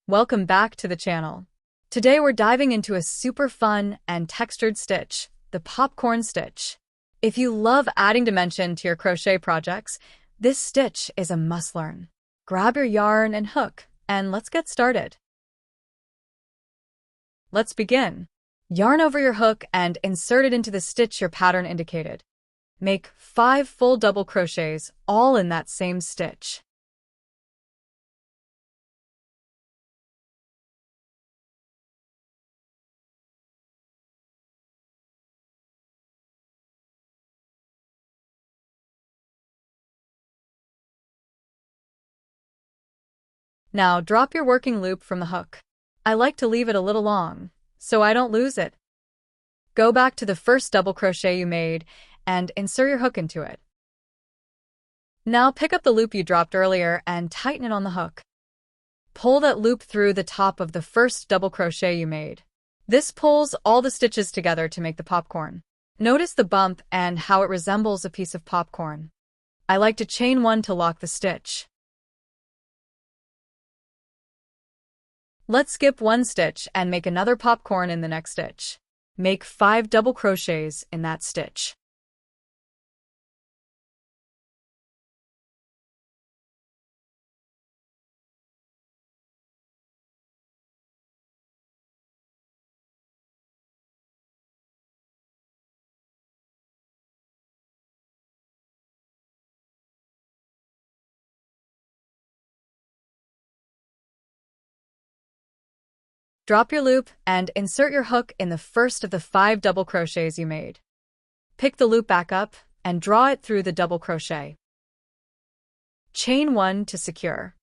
Welcome back to the channel. Today we're diving into a super fun and textured stitch, the popcorn stitch. If you love adding dimension to your crochet projects, this stitch is a must-learn. Grab your yarn and hook, and let's get started. Let's begin. Yarn over your hook and insert it into the stitch your pattern indicated. Make 5 full double crochets, all in that same stitch. Now drop your working loop from the hook. I like to leave it a little long, so I don't lose it. Go back to the first double crochet you made and insert your hook into it. Now pick up the loop you dropped earlier and tighten it on the hook. Pull that loop through the top of the first double crochet you made. This pulls all the stitches together to make the popcorn. Notice the bump and how it resembles a piece of popcorn. I like to chain one to lock the stitch. Let's skip one stitch and make another popcorn in the next stitch. Make 5 double crochets in that stitch. Drop your loop and insert your hook in the first of the 5 double crochets you made. Pick the loop back up and draw it through the double crochet. Chain one to secure.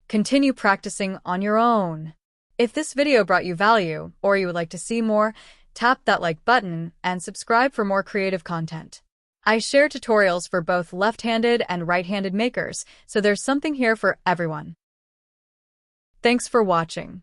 Continue practicing on your own. If this video brought you value or you would like to see more, tap that like button and subscribe for more creative content. I share tutorials for both left-handed and right-handed makers, so there's something here for everyone. Thanks for watching.